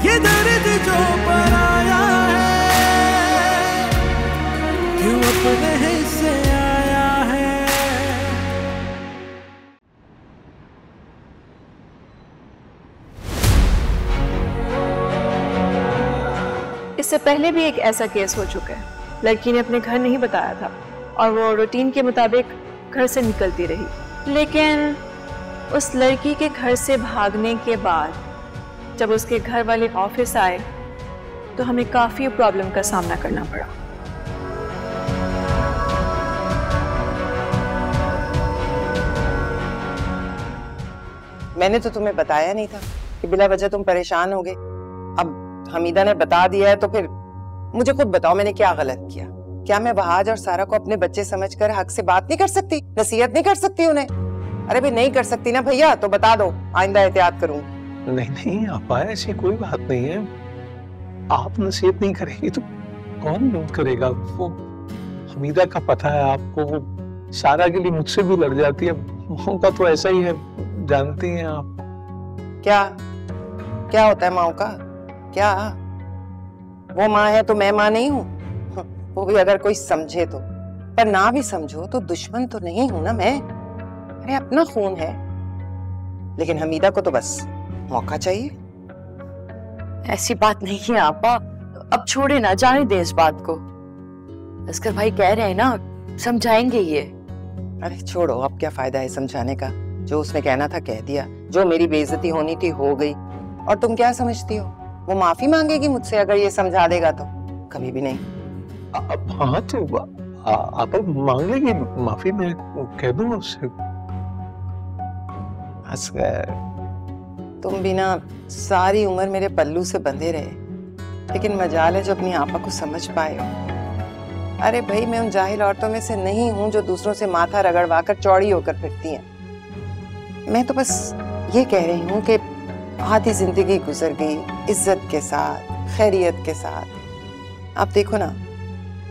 ये दर्द जो पराया है, क्यों अपने हिस्से आया है। इससे पहले भी एक ऐसा केस हो चुका है। लड़की ने अपने घर नहीं बताया था और वो रूटीन के मुताबिक घर से निकलती रही, लेकिन उस लड़की के घर से भागने के बाद जब उसके घर वाले ऑफिस आए तो हमें काफी प्रॉब्लम का सामना करना पड़ा। मैंने तो तुम्हें बताया नहीं था कि बिला वजह तुम परेशान हो गए। अब हमीदा ने बता दिया है तो फिर मुझे खुद बताओ, मैंने क्या गलत किया? क्या मैं वहाज और सारा को अपने बच्चे समझकर हक से बात नहीं कर सकती, नसीहत नहीं कर सकती उन्हें? अरे भाई नहीं कर सकती ना भैया, तो बता दो, आइंदा एहतियात करूंगी। नहीं नहीं आपा, ऐसी कोई बात नहीं है। आप नसीहत नहीं करेंगी तो कौन करेगा? वो हमीदा का पता है आपको, वो सारा के लिए मुझसे भी लड़ जाती है। माँ का तो ऐसा ही है, जानती हैं आप। क्या क्या होता है माँ का? क्या वो माँ है तो मैं माँ नहीं हूँ? वो भी अगर कोई समझे तो, पर ना भी समझो तो दुश्मन तो नहीं हूं ना मैं। अरे अपना खून है। लेकिन हमीदा को तो बस मौका चाहिए। ऐसी बात नहीं है आपा, अब छोड़े ना, जाने दे इस बात को। असगर भाई कह रहे हैं ना, समझाएंगे ये। अरे छोड़ो, अब क्या फायदा है समझाने का? जो उसने कहना था कह दिया, जो मेरी बेइज्जती होनी थी हो गई। और तुम क्या समझती हो वो माफी मांगेगी मुझसे अगर ये समझा देगा तो? कभी भी नहीं। हाँ तो आप मांग लेंगे माफी, मैं कह दूंगा उससे। असगर तुम भी ना सारी उम्र मेरे पल्लू से बंधे रहे, लेकिन मजाल है जो अपनी आपा को समझ पाए हो। अरे भाई मैं उन जाहिल औरतों में से नहीं हूं जो दूसरों से माथा रगड़वा कर चौड़ी होकर फिरती हैं। मैं तो बस ये कह रही हूँ कि आधी जिंदगी गुजर गई इज्जत के साथ, खैरियत के साथ। आप देखो ना,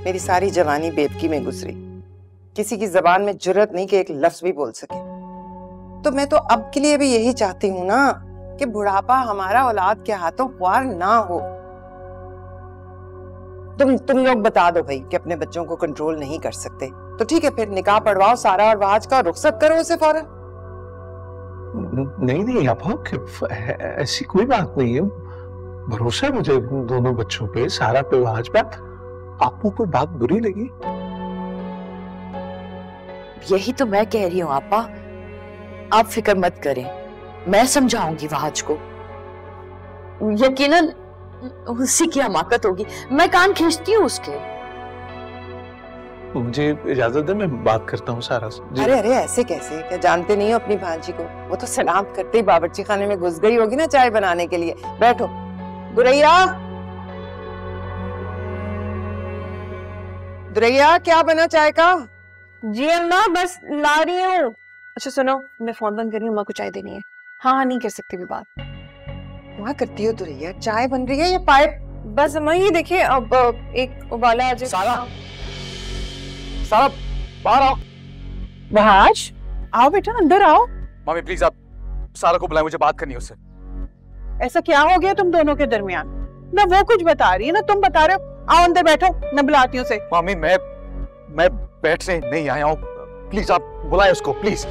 मेरी सारी जवानी बेदकी में गुजरी, किसी की जबान में जुर्रत नहीं कि एक लफ्ज भी बोल सके। तो मैं तो अब के लिए भी यही चाहती हूँ ना कि बुढ़ापा हमारा औलाद के हाथों ख्वार ना हो। तुम लोग बता दो भाई कि अपने बच्चों को कंट्रोल नहीं कर सकते, तो ठीक है फिर निकाह पढ़वाओ सारा और वहाज का, रुखसत करो उसे फौरन। नहीं नहीं आप ऐसी कोई बात नहीं है। भरोसा है मुझे दोनों बच्चों पे, सारा पे, वहाज पे। आपको कोई बात बुरी लगी? यही तो मैं कह रही हूँ आपा, आप फिक्र मत करें, मैं समझाऊंगी वहाज को। यकीनन उसी की हमाकत होगी, मैं कान खींचती हूँ उसके। मुझे इजाजत दे, मैं बात करता हूँ सारा से। अरे अरे ऐसे कैसे? क्या जानते नहीं हो अपनी भांजी को? वो तो सलाम करते ही बावर्ची खाने में घुस गई होगी ना चाय बनाने के लिए। बैठो। दुरैया, दुरैया क्या बना चाय का? जी अम्मा बस ला रही हूँ। अच्छा सुनो, मैं फोन बंद कर रही हूँ, अम्मा को चाय देनी है। हाँ नहीं कर सकती भी बात। वहाँ करती हो दुरैया? चाय बन रही है या पाइप? बस अम्मा ये देखिए, अब एक उबाला आ जाए। सारा बाहर आओ। वहाज आओ बेटा, अंदर आओ। मम्मी प्लीज आप सारा को बुलाएं, मुझे बात करनी है उससे। ऐसा क्या हो गया तुम दोनों के दरमियान? ना वो कुछ बता रही है ना तुम बता रहे हो। आओ अंदर बैठो, मैं बुलाती हूँ उसे। मम्मी मैं बैठने नहीं आया हूँ, प्लीज आप बुलाएं उसको प्लीज।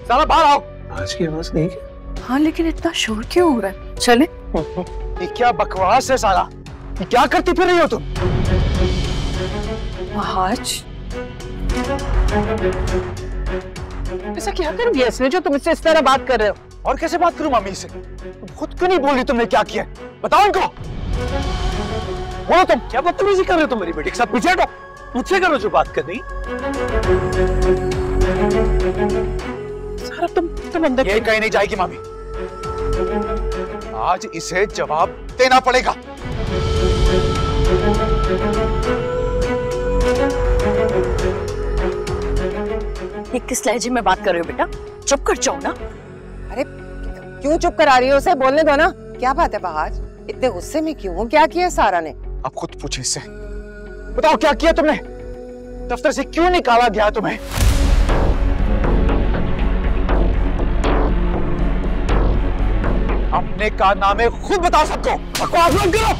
सारा बाहर आओ। आज की आवाज नहीं? हाँ लेकिन इतना शोर क्यों हो रहा है? चले। ये क्या बकवास है सारा? ये क्या करती फिर रही हो तुम? वहाज ऐसा क्या कर दिया इसने जो तुम इससे इस तरह बात कर रहे हो? और कैसे बात करूं मम्मी से? तुम खुद क्यों नहीं बोल रही तुमने क्या किया? बताओ इनको। बोलो तुम क्या बदतमीजी कर रहे हो तुम मेरी बेटी के साथ? पीछे हटो, मुझसे करो जो बात करनी। सारा तुम अंदर। ये कहीं नहीं जाएगी मम्मी, आज इसे जवाब देना पड़ेगा। ये किस लहजे में बात कर रहे हो बेटा? चुप कर जाओ ना। अरे क्यों चुप करा रही हो उसे? बोलने दो ना। क्या बात है बहाज, इतने गुस्से में क्यों हो? क्या किया सारा ने? आप खुद पूछे इससे। बताओ क्या किया तुमने? दफ्तर से क्यों निकाला गया तुम्हें? अपने कारनामे खुद बताओ सबको, बकवास मत करो।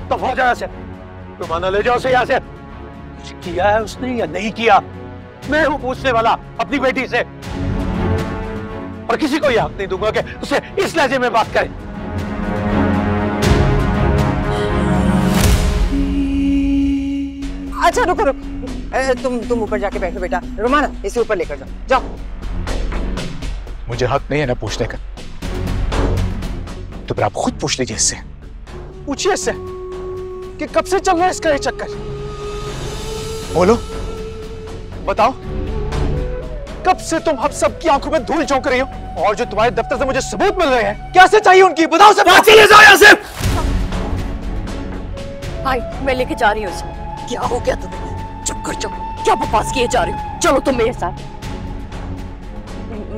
तो हो जाए से, रुमाना ले जाओ से यहाँ से। कुछ किया है उसने या नहीं किया, मैं हूं पूछने वाला अपनी बेटी से, और किसी को यह हक नहीं दूंगा कि उसे इस लहजे में बात करे। अच्छा रुको रुको, तुम ऊपर जाके बैठो बेटा। रुमाना इसे ऊपर लेकर जाओ, जाओ। मुझे हक नहीं है ना पूछने का, तो फिर आप खुद पूछ लीजिए इससे, पूछिए इससे कि कब से चल रहा है इसका ये चक्कर। बोलो, बताओ, कब से तुम हम सबकी आंखों में धूल झोंक रही हो, और जो तुम्हारे दफ्तर से मुझे सबूत मिल रहे हैं, कैसे चाहिए उनकी, बताओ सब। चले जाओ यहाँ से। भाई मैं लेके जा रही हूँ उसे। क्या हो गया तुम्हें? चुप कर चुप, क्या बकवास किए जा रही हो? चलो तुम मेरे साथ।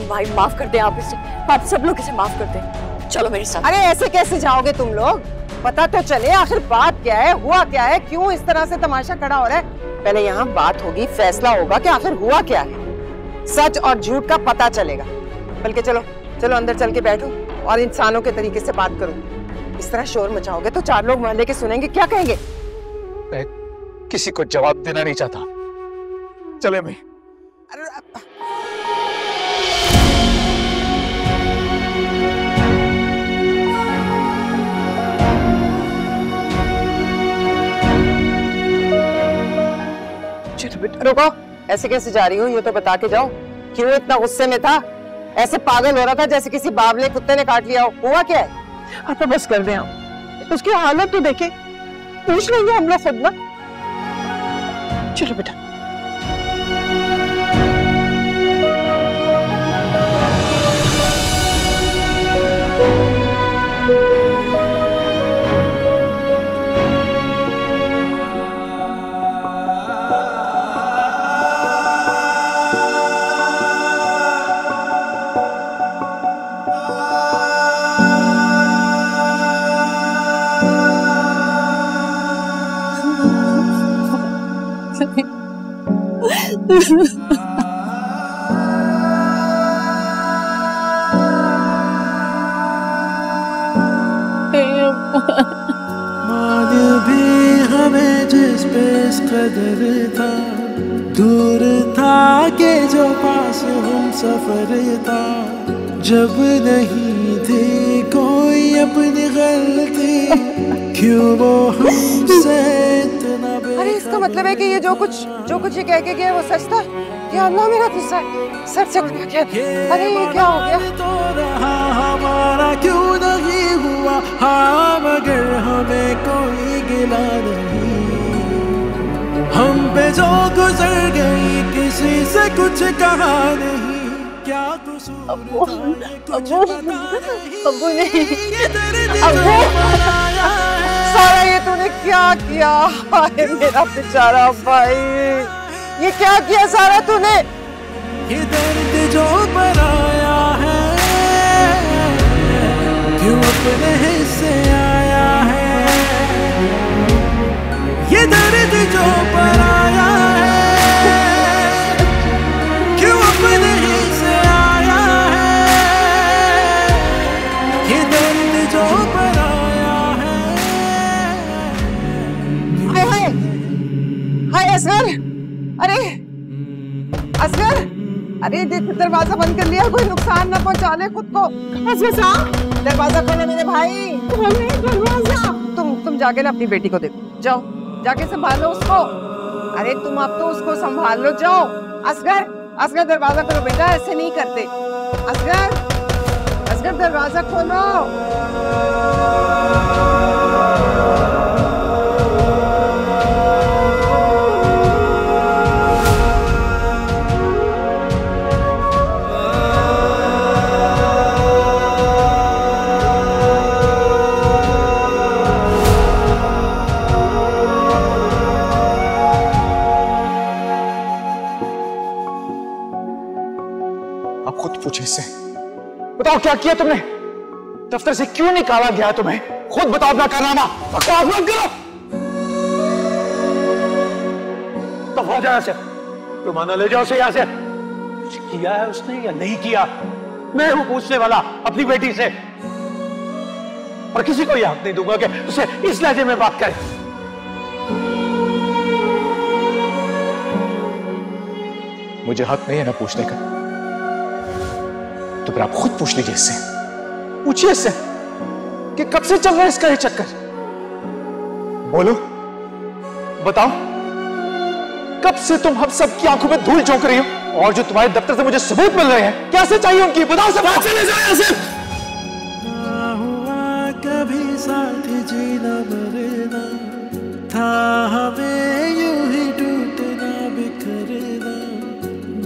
भाई माफ कर दे आप इसे, आप सब लोग इसे माफ कर दे, चलो मेरे साथ। अरे ऐसे कैसे जाओगे तुम लोग? पता तो चले आखिर बात क्या है, हुआ क्या है, क्यों इस तरह से तमाशा खड़ा हो रहा है। पहले यहाँ बात होगी, फैसला होगा कि आखिर हुआ क्या है, सच और झूठ का पता चलेगा। बल्कि चलो चलो अंदर चल के बैठो और इंसानों के तरीके से बात करो। इस तरह शोर मचाओगे तो 4 लोग मोहल्ले के सुनेंगे, क्या कहेंगे? मैं किसी को जवाब देना नहीं चाहता, चले मैं। रुको, ऐसे कैसे जा रही हो, ये तो बता के जाओ। क्यों इतना गुस्से में था? ऐसे पागल हो रहा था जैसे किसी बावले कुत्ते ने काट लिया हो। हुआ क्या है? तो बस कर दे आप, उसकी हालत तो देखे, पूछ लेंगे हम लोग खुद ना। चलो बेटा। मान भी हमें जिस पे इस कदर था, दूर था के जो पास हम सफर था। जब नहीं थी कोई अपनी गलती, क्यों वो हमसे इतना। अरे इसका मतलब है कि ये जो कुछ ये कह के गया वो सच था? या अल्लाह मेरा तो सच हो गया। अरे ये क्या हो गया? तो रहा हमारा क्यों नहीं हुआ, हाँ मगर हमें कोई गिला नहीं। हम पे जो गुजर गई किसी से कुछ कहा नहीं, क्या कसूर था कुछ पता नहीं। ये दर्द जो बनाया है, सारा ये तूने क्या किया? हाय मेरा बेचारा भाई, ये क्या किया सारा तूने? ये दर्द जो बनाया है, क्यों अपने हिस्से आया है। ये दर्द जो बनाया है, क्यों अपने हिस्से आया है। ये दर्द जो बनाया है। हाय हाय हाय असगर, अरे असगर, अरे दरवाजा बंद कर लिया, कोई नुकसान ना पहुंचा ले खुद को। दरवाजा खोलो मेरे भाई, दरवाजा। तुम जाके ना अपनी बेटी को देखो, जाओ जाके संभालो उसको। अरे तुम अब तो उसको संभाल लो, जाओ। असगर दरवाजा खोलो बेटा, ऐसे नहीं करते। असगर दरवाजा खोलो। पूछे इससे, बताओ क्या किया तुमने? दफ्तर से क्यों निकाला गया तुम्हें? खुद बताओ अपना कारनामा, बकवास मत करो। दफा हो जाए यहाँ से। रुमाना ले जाओ उसे यहाँ से। कुछ किया है उसने या नहीं किया, मैं हूं पूछने वाला अपनी बेटी से, और किसी को याद नहीं दूंगा कि उसे इस लहजे में बात करे। मुझे हक नहीं है ना पूछने का, तो फिर आप खुद पूछ लीजिए इससे, पूछिए इससे कि कब से चल रहा है इसका ये चक्कर। बोलो, बताओ, कब से तुम हम सबकी आंखों में धूल झोंक रही हो, और जो तुम्हारे दफ्तर से मुझे सबूत मिल रहे हैं, क्या से चाहिए उनकी, बताओ सब। चले जाओ यहाँ से। ना हुआ कभी साथ जीना मरना, था हमें यूं ही टूटना बिखरना,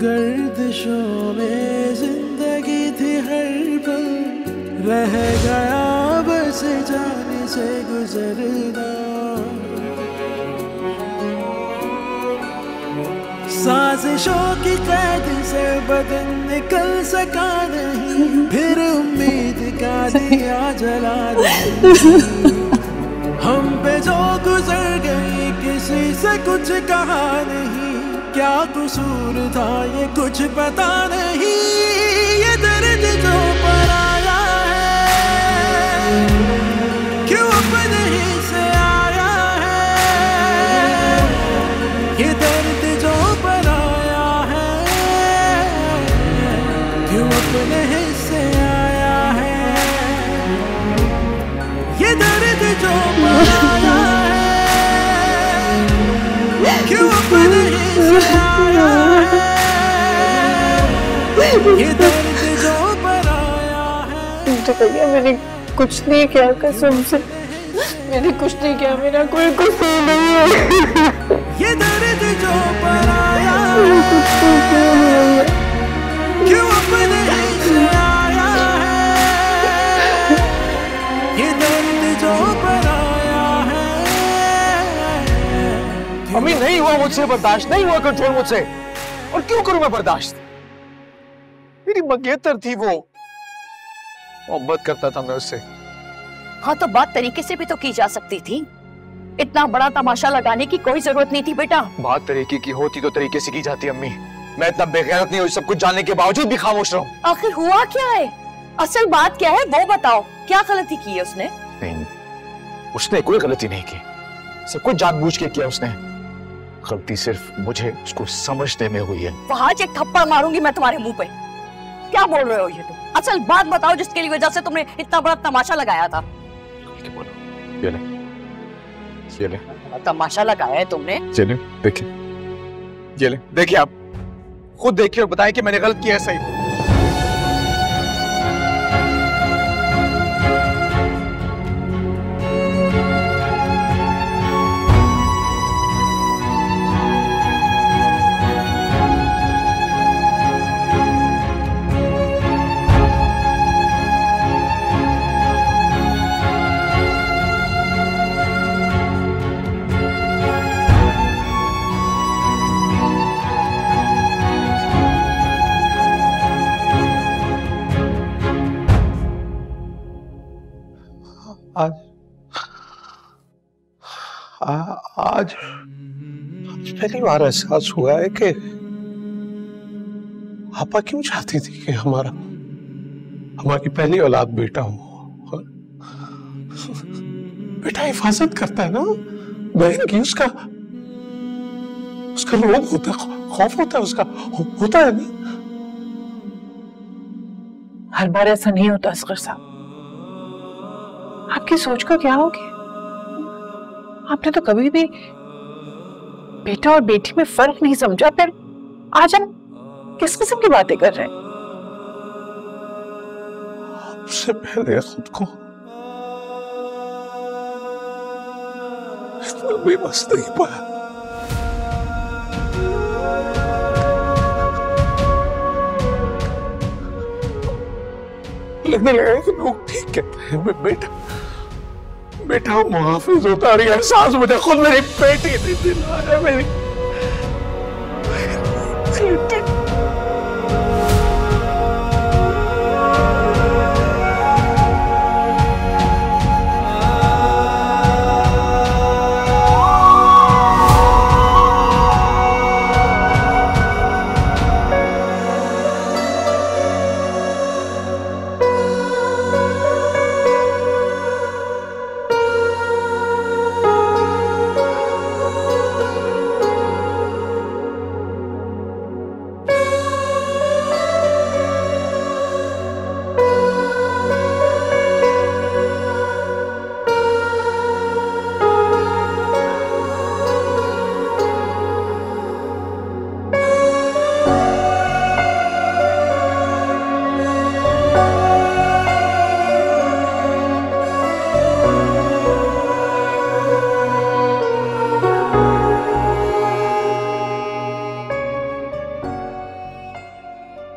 गर्दिशों में जिंदगी थी हर पल, रह गया बस जाने से गुजरना। साजिशों की कैद से बदन निकल सका नहीं, फिर उम्मीद का दिया जला नहीं। हम पे जो गुजर गई किसी से कुछ कहा नहीं, क्या कसूर था ये कुछ पता नहीं। ये दर्द जो पराया है, क्यों अपने ही से आया है। ये दर्द जो पराया है, क्यों अपने ही से आया है। ये दर्द जो पराया है, क्यों अपने ही से आया है। ये दर्द जो पराया है। मुझे भैया मैंने कुछ नहीं किया, कसम से मैंने कुछ नहीं किया, मेरा कोई कसूर नहीं है। ये दर्द जो पराया है, क्यों अपने ही से आया है। ये दर्द जो पराया है। अम्मी, नहीं हुआ मुझसे बर्दाश्त, नहीं हुआ कंट्रोल मुझसे, और क्यों करूं मैं बर्दाश्त। मेरी मंगेतर थी वो, मोहब्बत करता था मैं उससे। हाँ तो बात तरीके से भी तो की जा सकती थी, इतना बड़ा तमाशा लगाने की कोई जरूरत नहीं थी बेटा। बात तरीके की होती तो तरीके से की जाती अम्मी। मैं इतना बेगैरत नहीं हूँ, सब कुछ जानने के बावजूद भी खामोश रहूं। आखिर हुआ क्या है, असल बात क्या है वो बताओ, क्या गलती की है उसने? नहीं, उसने कोई गलती नहीं की, सब कुछ जानबूझ के किया उसने। गलती सिर्फ मुझे उसको समझने में हुई है। वहां एक थप्पड़ मारूंगी मैं तुम्हारे मुंह पे। क्या बोल रहे हो ये तुम? असल बात बताओ जिसकी वजह से तुमने इतना बड़ा तमाशा लगाया था। ये ले, ये ले। तमाशा लगाया है तुमने? ये ले, देखिए, ये ले, देखिए, आप खुद देखिए और बताएं कि मैंने गलत किया है सही। आज पहली बार एहसास हुआ है कि आपा क्यों चाहती थी कि हमारी पहली औलाद बेटा हो। बेटा हिफाजत करता है ना बहन की, उसका रोब होता है, खौफ होता है उसका, होता है नहीं। हर बार ऐसा नहीं होता असगर साहब, आपकी सोच का क्या हो गया? आपने तो कभी भी बेटा और बेटी में फर्क नहीं समझा, फिर आज हम किस किस्म की बातें कर रहे हैं? उससे पहले खुद को इतना बेबस नहीं पाया। लगने लगा कि लोग ठीक कहते हैं, बेटा मुहाफिज होता है। एहसास मुझे खुद मेरी बेटी ने दिलाया, मेरी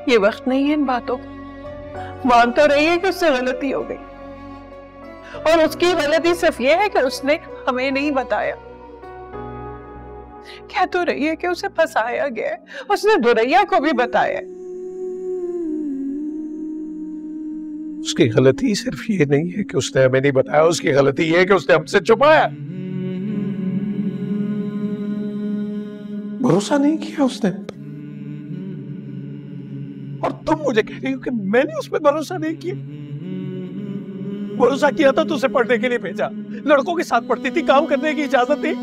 ये वक्त नहीं है इन बातों को। मान तो रही है कि उससे गलती हो गई, और उसकी गलती सिर्फ ये है कि उसने हमें नहीं बताया। कह तो रही है कि उसे फंसाया गया है, उसने दुरैया को भी बताया। उसकी गलती सिर्फ ये नहीं है कि उसने हमें नहीं बताया, उसकी गलती ये है कि उसने हमसे छुपाया। भरोसा नहीं किया उसने, और तुम मुझे कह रही हो कि मैंने उस पर भरोसा नहीं किया। भरोसा किया था तो उसे पढ़ने के लिए भेजा, लड़कों के साथ पढ़ती थी, काम करने की इजाजत थी।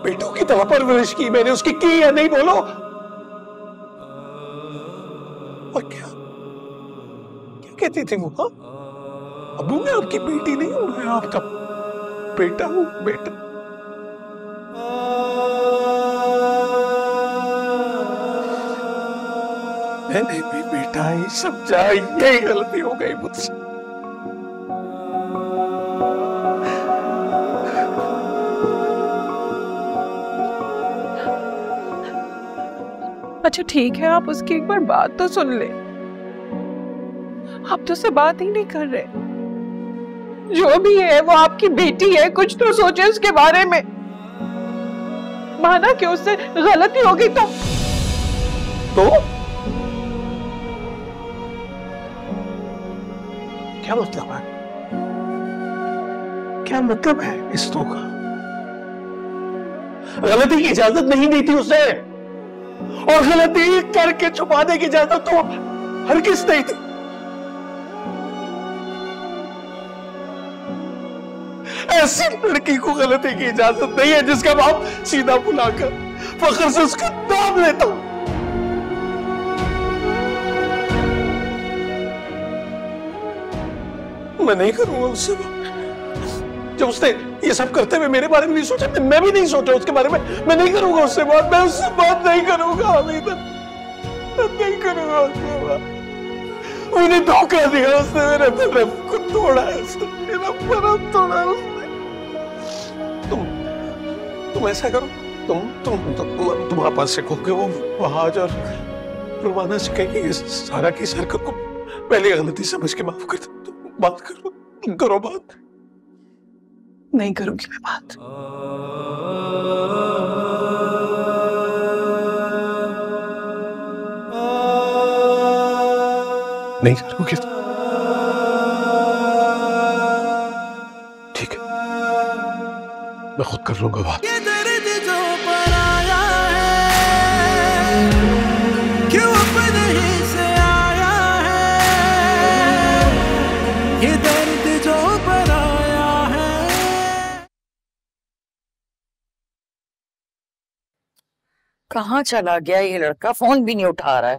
बेटों की तरह परवरिश की मैंने उसकी, की या नहीं बोलो? और क्या क्या कहती थी वो? हाँ, अबू मैं आपकी बेटी नहीं हूं, मैं आपका बेटा हूं। बेटा मैंने भी बेटा ही समझा, यही गलती हो गई मुझसे। अच्छा ठीक है, आप उसकी एक बार बात तो सुन ले। आप तो उससे बात ही नहीं कर रहे। जो भी है वो आपकी बेटी है, कुछ तो सोचे उसके बारे में। माना कि उससे गलती होगी तो क्या मतलब है? क्या मतलब है इस तो का? गलती की इजाजत नहीं दी थी उसे, और गलती करके छुपाने की इजाजत तो हरगिज़ नहीं थी। ऐसी लड़की को गलती की इजाजत नहीं है जिसका बाप सीधा बुलाकर फख्र से उसका नाम लेता। मैं नहीं करूंगा उससे बात। जब उसने ये सब करते हुए मेरे बारे में नहीं सोचा, मैं भी नहीं सोचा उसके बारे में। मैं नहीं करूंगा उससे बात, मैं उससे बात नहीं करूंगा। हमीदा नहीं करूंगा उससे बात। मैंने धोखा दिया, उसने मेरे दिल को तोड़ा है, उसने मेरा भरम तोड़ा उसने। तुम ऐसा करो, तुम आपस से कहो कि वो वहां और रुमाना से कहेगी इस सारा की हरकत को पहले गलती समझ के माफ कर दो। तुम बात करो बात। नहीं करूंगी मैं बात। नहीं करोगे? ठीक है, मैं खुद कर लूंगा बात। ये दर्द जो पराया है, क्यों अपने ही से आया है, ये दर्द जो पराया है। कहाँ चला गया ये लड़का? फोन भी नहीं उठा रहा है।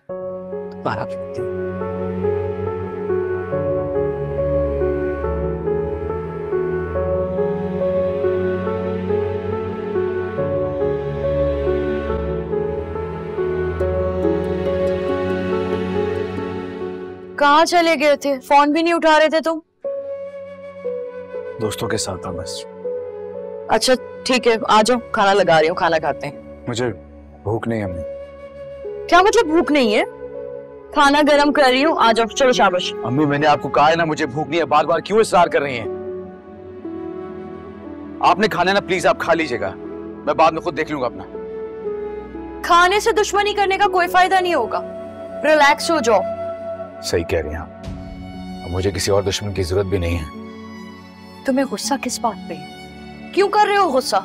कहाँ चले गए थे? फोन भी नहीं उठा रहे थे तुम। दोस्तों के साथ था बस। अच्छा ठीक है, आ जाओ, खाना लगा रही हूँ, खाना खाते हैं। मुझे भूख नहीं है अम्मी। क्या मतलब भूख नहीं है? खाना गरम कर रही हूँ, आ जाओ। चलो शाबाश। अम्मी मैंने आपको कहा है ना मुझे भूख नहीं है, बार बार क्यों इसरार कर रही हैं? आपने खाना ना, प्लीज आप खा लीजिएगा, मैं बाद में खुद देख लूंगा अपना। खाने से दुश्मनी करने का कोई फायदा नहीं होगा, रिलैक्स हो जाओ। सही कह रही हैं आप, अब मुझे किसी और दुश्मन की जरूरत भी नहीं है। तुम्हें गुस्सा किस बात पे? क्यों कर रहे हो गुस्सा?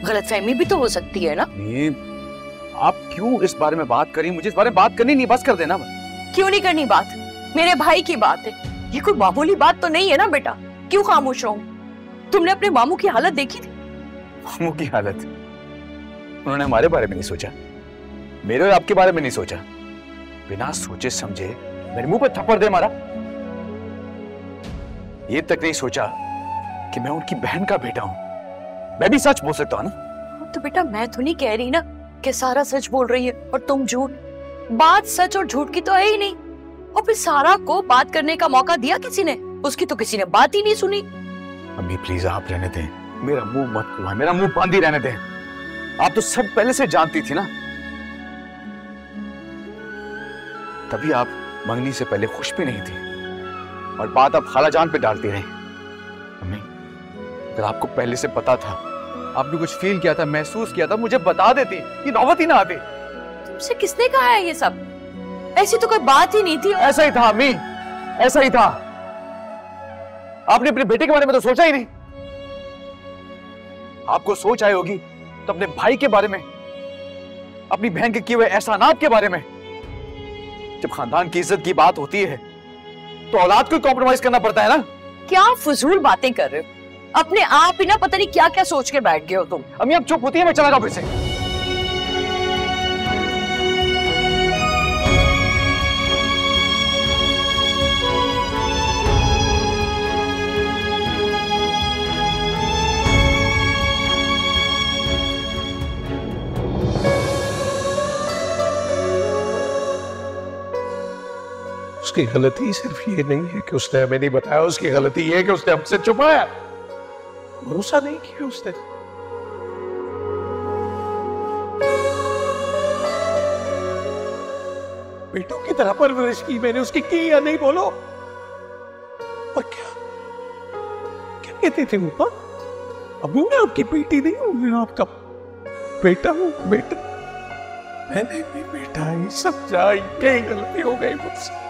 गलतफहमी भी तो हो सकती है ना। ये आप क्यों इस बारे में बात करी? मुझे इस बारे में बात करनी नहीं, बस कर देना। क्यों नहीं करनी बात? मेरे भाई की बात है, ये कोई मामूली बात तो नहीं है ना बेटा। क्यों खामोश रहूं? तुमने अपने मामू की हालत देखी थी? मामू की हालत? उन्होंने हमारे बारे में नहीं सोचा, मेरे और आपके बारे में नहीं सोचा। बिना सोचे समझे मेरे मुंह पे थप्पड़ दे मारा। ये तक नहीं सोचा कि मैं उनकी बहन का बेटा हूं। मैं भी सच बोल सकता हूं ना। तो बेटा मैं तो नहीं कह रही ना कि सारा सच बोल रही है और तुम झूठ। बात सच और झूठ की तो है ही नहीं। और फिर सारा को बात करने का मौका दिया किसी ने? उसकी तो किसी ने बात ही नहीं सुनी। अम्मी प्लीज आप रहने दें, मेरा मुंह मत खुआ, मेरा मुंह बंद ही रहने दे। आप तो सब पहले से जानती थी ना, तभी आप मंगनी से पहले खुश भी नहीं थी और बात आप खालाजान पे डालती रही। अम्मी, अगर आपको पहले से पता था, आपने कुछ फील किया था, महसूस किया था, मुझे बता देती, ये नौबत ही ना आती। तुमसे किसने कहा है ये सब? ऐसी तो कोई बात ही नहीं थी। ऐसा ही था अम्मी, ऐसा ही था। आपने अपने बेटे के बारे में तो सोचा ही नहीं। आपको सोच आई होगी तो अपने भाई के बारे में, अपनी बहन के किए हुए एहसानात के बारे में। जब खानदान की इज्जत की बात होती है तो औलाद को कॉम्प्रोमाइज करना पड़ता है ना। क्या फजूल बातें कर रहे हो? अपने आप ही ना पता नहीं क्या क्या सोच के बैठ गए हो तुम। अम्मी, अब चुप होती है, मैं चला जाऊं फिर से। उसकी गलती सिर्फ ये नहीं है कि उसने हमें नहीं बताया, उसकी गलती ये है कि उसने हमसे छुपाया, भरोसा नहीं किया उसने। बेटों की तरह परवरिश की मैंने उसकी, की या नहीं बोलो? और क्या क्या कहते थे वो? अबू, मैं आपकी बेटी नहीं हूं, मैं आपका बेटा हूं। बेटा, मैंने भी बेटा ही समझा, कई गलती हो गई मुझसे।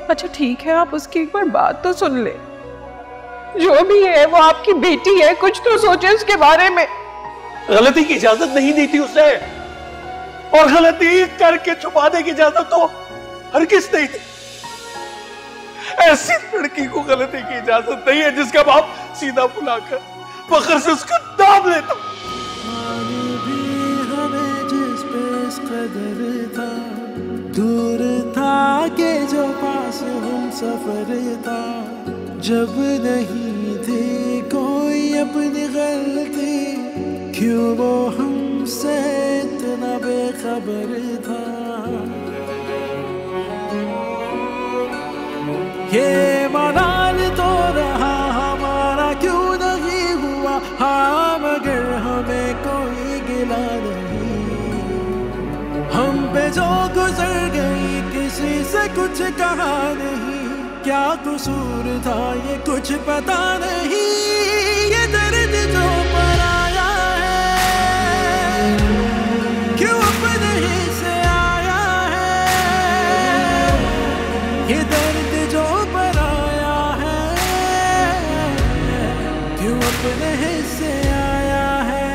अच्छा ठीक है, आप उसकी एक बार बात तो सुन ले। जो भी है वो आपकी बेटी है, कुछ तो सोचे उसके बारे में। गलती की इजाजत नहीं दी थी उसने, और गलती करके छुपाने की इजाजत तो हरगिज़ नहीं दी। ऐसी लड़की को गलती की इजाजत नहीं है जिसका बाप सीधा बुलाकर फख्र से उसका नाम लेता। हमें जिस पे इस कदर था, दूर था के जो पास हम सफर था, जब नहीं थे कोई अपनी गलती, क्यों वो हमसे इतना बेखबर था। ये मलाल तो रहा हमारा, क्यों नहीं हुआ हाँ, मगर हमें कोई गिला नहीं। हम पे जो गुजर गई किसी से कुछ कहा नहीं, क्या कसूर था ये कुछ पता नहीं। ये दर्द जो पराया है, क्यों अपने ही से आया है। ये दर्द जो पराया है, क्यों अपने ही से आया है।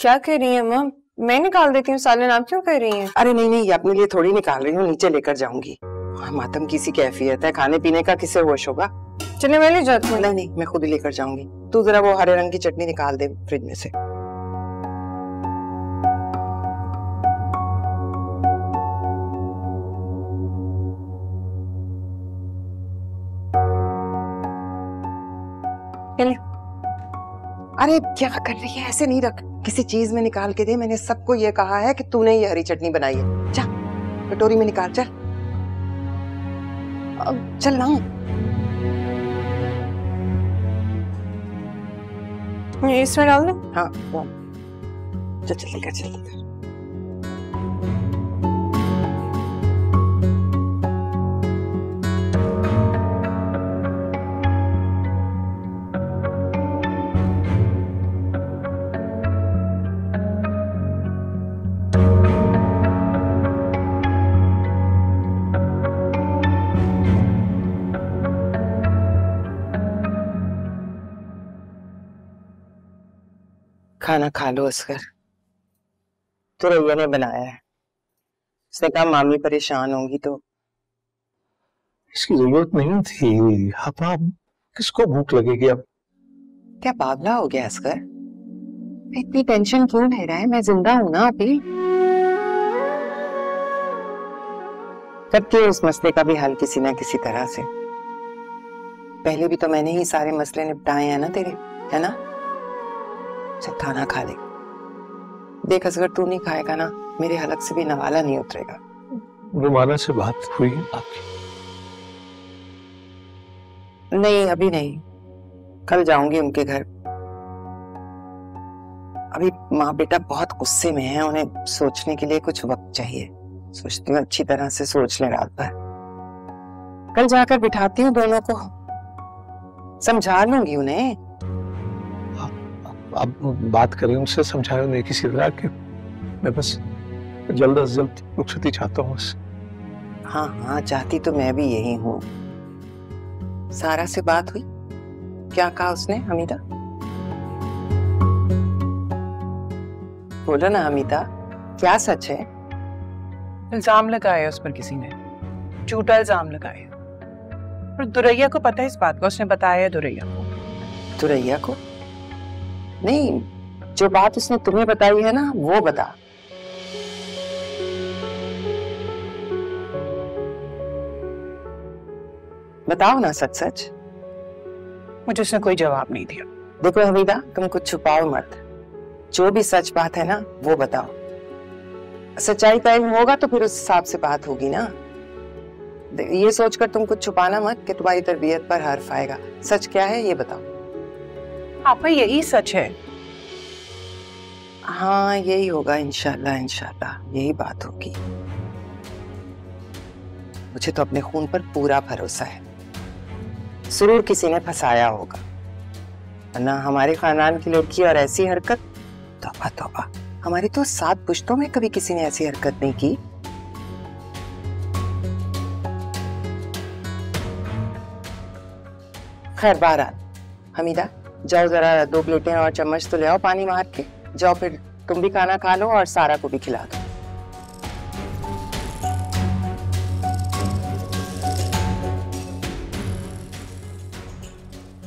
क्या कह रही है माँ? मैं निकाल देती हूँ सालन, आप क्यों कह रही हैं? अरे नहीं नहीं, ये अपने लिए थोड़ी निकाल रही हूँ, नीचे लेकर जाऊंगी। मातम की सी कैफियत है, खाने पीने का किससे होश होगा। चले मैं ले जाती हूँ। नहीं नहीं, मैं खुद ही लेकर जाऊंगी। तू जरा वो हरे रंग की चटनी निकाल दे फ्रिज में से। अरे क्या कर रही है? ऐसे नहीं रख, किसी चीज में निकाल के दे। मैंने सबको ये कहा है कि तूने ये हरी चटनी बनाई है। जा कटोरी में निकाल, चल अब चल ना। ये इसमें डाल दे। हाँ चल चल लेकर चल लेकर। खाना खा लो असगर, तो रैया ने बनाया है। उसने कहा मामी परेशान होंगी तो। इसकी जरूरत नहीं थी। अब किसको भूख लगेगी अब? क्या बावला हो गया असगर? इतनी टेंशन क्यों ले रहा है? मैं जिंदा हूं ना अभी। करती है उस मसले का भी हल किसी ना किसी तरह से। पहले भी तो मैंने ही सारे मसले निपटाए हैं ना तेरे, है ना? चल खाना खा ले। देख असगर तू नहीं खाएगा ना, मेरे हलक से भी नवाला नहीं उतरेगा। रुमाना से बात हुई आपकी? नहीं अभी नहीं, कल जाऊंगी उनके घर। अभी माँ बेटा बहुत गुस्से में है, उन्हें सोचने के लिए कुछ वक्त चाहिए। सोचती हूँ अच्छी तरह से सोच ले रात भर। कल जाकर बिठाती हूँ दोनों को, समझा लूंगी उन्हें। आप बात करें उनसे, समझाए उन्हें किसी तरह के। मैं बस जल्द से जल्द रुखसती चाहता हूँ। हाँ हाँ चाहती तो मैं भी यही हूँ। सारा से बात हुई? क्या कहा उसने हमीदा? बोलो ना हमीदा, क्या सच है? इल्जाम लगाया उस पर किसी ने, झूठा इल्जाम लगाया। और दुरैया को पता है इस बात का, उसने बताया दुरैया को। दुरैया को? नहीं, जो बात उसने तुम्हें बताई है ना वो बता। बताओ ना सच सच। मुझे उसने कोई जवाब नहीं दिया। देखो हमीदा, तुम कुछ छुपाओ मत, जो भी सच बात है ना वो बताओ। सच्चाई तय होगा तो फिर उस हिसाब से बात होगी ना। ये सोचकर तुम कुछ छुपाना मत कि तुम्हारी तरबियत पर हर्फ आएगा। सच क्या है ये बताओ। आपा यही सच है। हाँ यही होगा, इंशाल्लाह इंशाल्लाह यही बात होगी। मुझे तो अपने खून पर पूरा भरोसा है, जरूर किसी ने फंसाया होगा, वरना हमारे खानदान की लड़की और ऐसी हरकत, तौबा तौबा, हमारी तो 7 पुश्तों में कभी किसी ने ऐसी हरकत नहीं की। खैर बहरहाल हमीदा, जाओ जरा 2 प्लेटें और चम्मच तो ले आओ पानी मार के। जाओ फिर तुम भी खाना खा लो और सारा को भी खिला दो।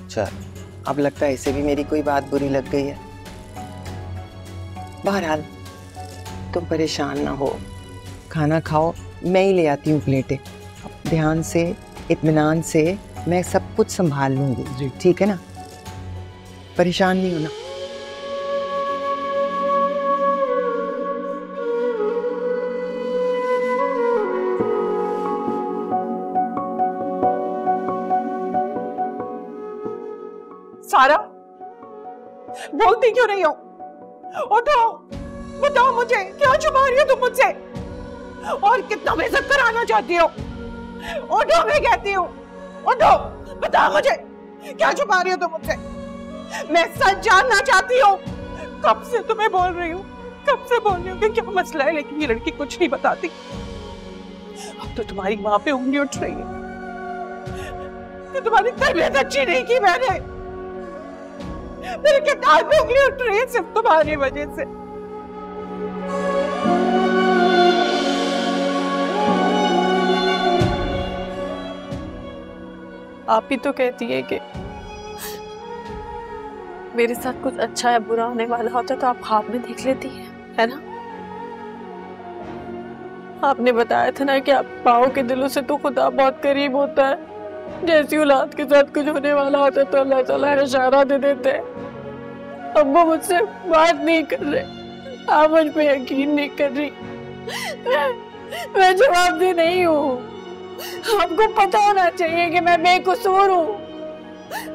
चल, अब लगता है इसे भी मेरी कोई बात बुरी लग गई है। बहरहाल तुम परेशान ना हो, खाना खाओ, मैं ही ले आती हूँ प्लेटें। ध्यान से, इत्मीनान से, मैं सब कुछ संभाल लूंगी, ठीक है ना? परेशान नहीं होना। सारा, बोलती क्यों नहीं हो? उठो, बताओ मुझे, क्या छुपा रही हो तुम मुझसे? और कितना बेइज्जत कराना चाहती हो? उठो, मैं कहती हूँ, उठो, बताओ मुझे, क्या छुपा रही हो तुम मुझसे? मैं सच जानना चाहती हूँ। कब से तुम्हें बोल रही हूँ, कब से बोल रही हूँ कि क्या मसला है, लेकिन ये लड़की कुछ नहीं बताती। अब तो तुम्हारी माँ पे उंगली उठ रही है कि तुम्हारी तबीयत अच्छी नहीं की मैंने। मेरे किरदार पे उंगली उठ रही है सिर्फ तुम्हारी वजह से। आप ही तो कहती है कि मेरे साथ कुछ अच्छा या बुरा होने वाला होता तो आप ख्वाब में देख लेती है ना? आपने बताया था ना कि आप पाओ के दिलों से तो खुदा बहुत करीब होता है। जैसी औलाद के साथ कुछ होने वाला होता तो अल्लाह ताला इशारा दे देते हैं। अब वो मुझसे बात नहीं कर रहे, आप मुझ पे यकीन नहीं कर रही। मैं जवाबदेह नहीं हूँ। आपको पता होना चाहिए कि मैं बेकसूर हूँ,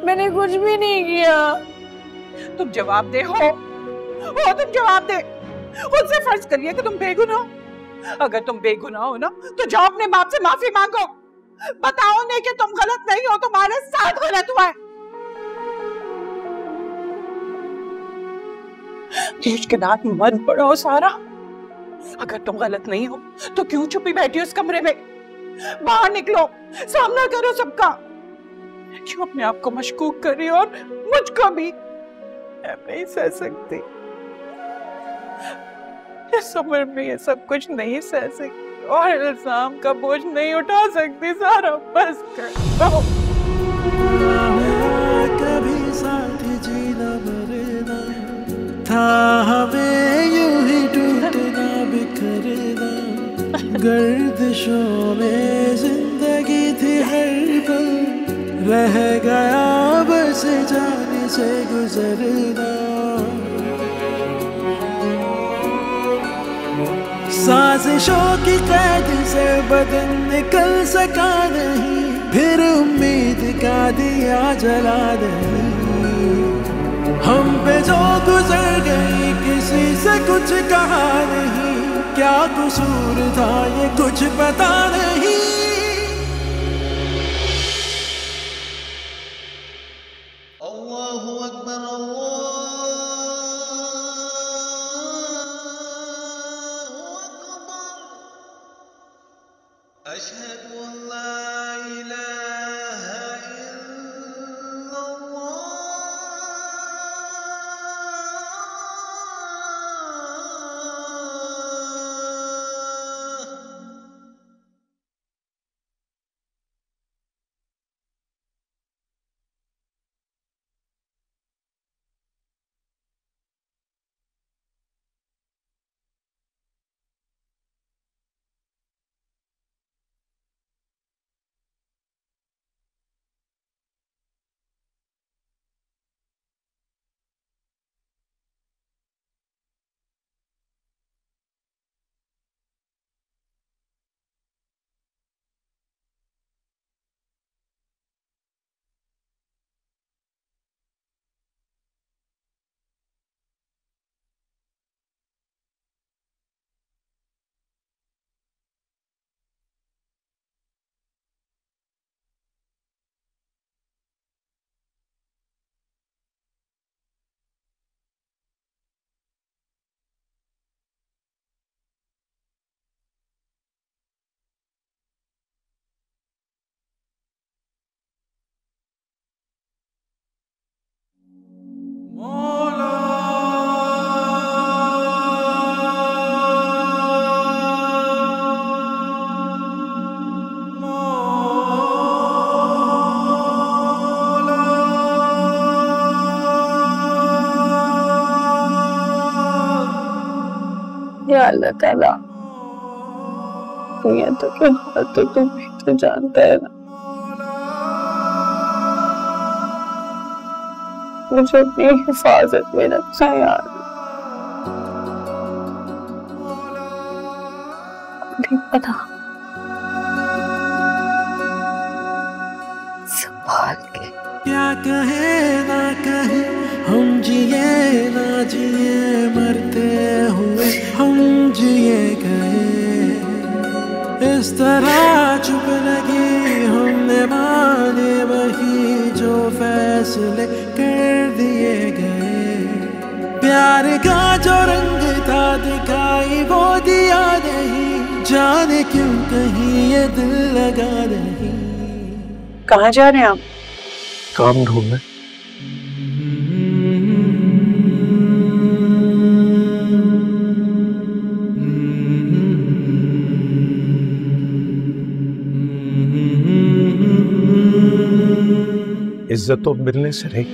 मैंने कुछ भी नहीं किया। तुम जवाबदेह हो, तुम जवाबदेह। खुद से फर्ज करिए कि तुम बेगुनाह हो। अगर तुम बेगुनाह हो ना तो जाओ अपने बाप से माफी मांगो, बताओ नहीं कि तुम गलत नहीं हो, तुम्हारे साथ गलत हुआ है। मुश्किलात मत बढ़ो सारा। अगर तुम गलत नहीं हो तो क्यों छुपी बैठी हो उस कमरे में? बाहर निकलो, सामना करो सबका। क्यों अपने आप को मशकूक कर रही हो और मुझको भी? मैं नहीं सह सकती, इस उम्र में ये सब कुछ नहीं सह सकती और इल्जाम का बोझ नहीं उठा सकती। सारा बस कर दो। कभी साथ जीना मरना था हमें, यूं ही टूटना बिखरना, गर्दिश नशों में जिंदगी थी हर पल, रह गया बस जाने से गुजरना। साजिशों की कैद से बदन निकल सका नहीं, फिर उम्मीद का दिया जला नहीं। हम पे जो गुजर गई किसी से कुछ कहा नहीं, क्या कसूर था ये कुछ पता नहीं। अल्लाहु अकबर अल्लाहु अकबर, अशहदु अल्ला इलाहा या अल्लाह ताला, दुनिया तो क्या हाल तो तुम भी तो जानता है ना। मुझे अपनी हिफाजत में रखना यार। नहीं पता, संभाल के। क्या कहे ना कहे, हम जिए ना जिए, मरते हुए हम जिए गए। इस तरह चुप लगी हमने माने वही जो फैसले कर दिए गए। प्यार का जो रंग था दिखाई वो दिया नहीं, जाने क्यों कहीं ये दिल लगा नहीं। कहाँ जा रहे हैं आप? काम ढूंढने। इज्जत तो मिलने से नहीं।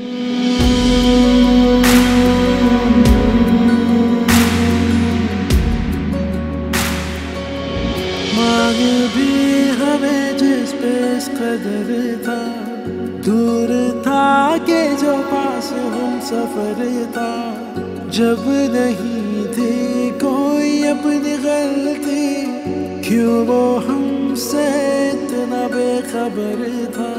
मांग भी हमें जिस पे इस कदर था, दूर था के जो पास हम सफर था। जब नहीं थी कोई अपनी गलती, क्यों वो हमसे इतना बेखबर था।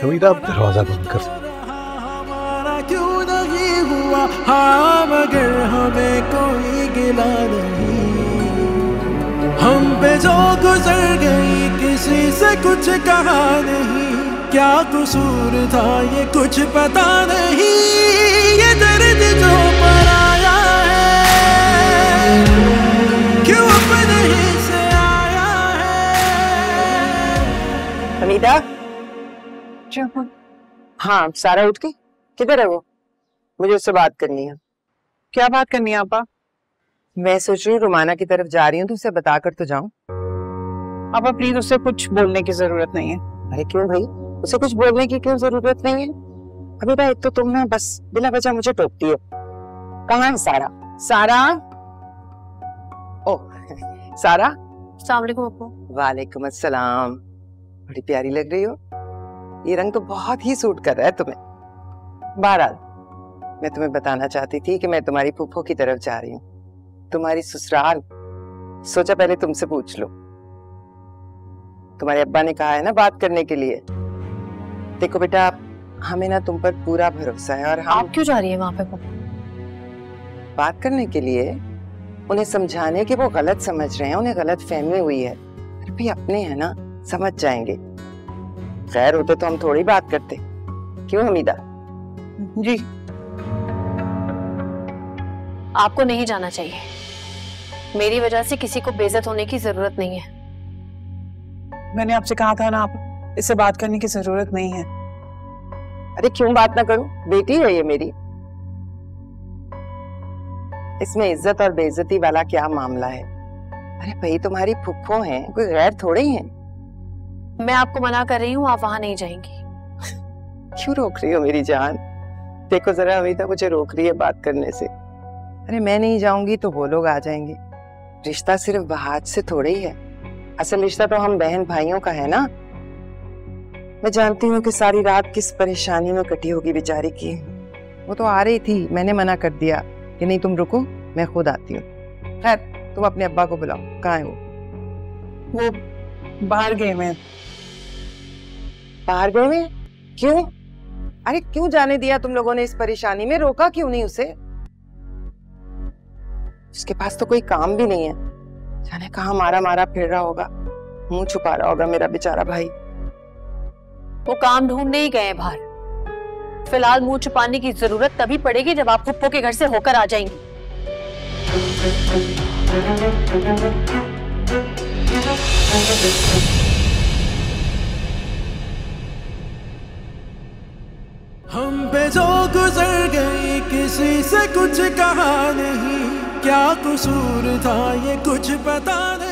हमीदा, आप दरवाजा बंद कर। हमारा क्यों नहीं हुआ, हाँ मगर हमें कोई गिला नहीं। हम पे जो गुजर गई किसी से कुछ कहा नहीं, क्या कसूर था ये कुछ पता नहीं। ये दर्द जो पराया है क्यों अपने ही से आया है। हमीदा, हाँ सारा उठ गई? किधर है वो? मुझे उससे बात करनी है। क्या बात करनी है आपा? मैं सोच रही हूँ रुमाना की तरफ जा रही हूँ तो उसे बताकर तो जाऊं। आपा प्लीज, उससे कुछ बोलने की जरूरत नहीं है। अरे क्यों भाई, उसे कुछ बोलने की क्यों जरूरत नहीं है? अभी भाई एक तो तुम ना बस बिना वजह मुझे टोकती हो। कहाँ है सारा? सारा, ओह सारा। अस्सलाम वालेकुम अप्पू। वालेकुम अस्सलाम। बड़ी प्यारी लग रही हो। ये रंग तो बहुत ही सूट कर रहा है तुम्हें। बहरहाल मैं तुम्हें बताना चाहती थी कि मैं तुम्हारी फूफो की तरफ जा रही हूँ, तुम्हारी ससुराल। सोचा पहले तुमसे पूछ लो। तुम्हारे अब्बा ने कहा है ना बात करने के लिए। देखो बेटा, हमें ना तुम पर पूरा भरोसा है और हम आप क्यों जा रही है वहां पे? बात करने के लिए, उन्हें समझाने कि वो गलत समझ रहे हैं, उन्हें गलत फहमी हुई है। फिर भी अपने हैं ना, समझ जाएंगे। खैर होते तो हम थोड़ी बात करते, क्यों हमीदा? जी आपको नहीं जाना चाहिए। मेरी वजह से किसी को बेइज्जत होने की जरूरत नहीं है। मैंने आपसे कहा था ना, आप इससे बात करने की जरूरत नहीं है। अरे क्यों बात ना करूं, बेटी है ये मेरी। इसमें इज्जत और बेइज्जती वाला क्या मामला है? अरे भाई तुम्हारी फुफ्फो हैं, कोई गैर थोड़े ही हैं। मैं आपको मना कर रही हूँ, आप वहां नहीं जाएंगी। क्यों रोक रही हो मेरी जान? देखो जरा, अमीदा मुझे रोक रही है बात करने से। अरे मैं नहीं जाऊंगी तो वो लोग आ जाएंगे। रिश्ता सिर्फ बहात से थोड़े ही है, असल रिश्ता तो हम बहन भाइयों का है ना। मैं जानती हूँ कि सारी रात किस परेशानी में कटी होगी बेचारी की। वो तो आ रही थी, मैंने मना कर दिया कि नहीं तुम रुको, मैं खुद आती हूँ। खैर तुम अपने अब्बा को बुलाओ, कहाँ है वो? वो बाहर गए हैं। बाहर गए में? क्यों? अरे क्यों जाने दिया तुम लोगों ने इस परेशानी में? रोका क्यों नहीं उसे? उसके पास तो कोई काम भी नहीं है, जाने कहाँ मारा मारा फिर रहा होगा, मुंह छुपा रहा होगा मेरा बेचारा भाई। वो काम ढूंढने ही गए बाहर। फिलहाल मुंह छुपाने की जरूरत तभी पड़ेगी जब आप फुप्पो के घर से होकर आ जाएंगी। हम पे जो गुजर गई किसी से कुछ कहा नहीं, क्या कसूर था ये कुछ पता नहीं।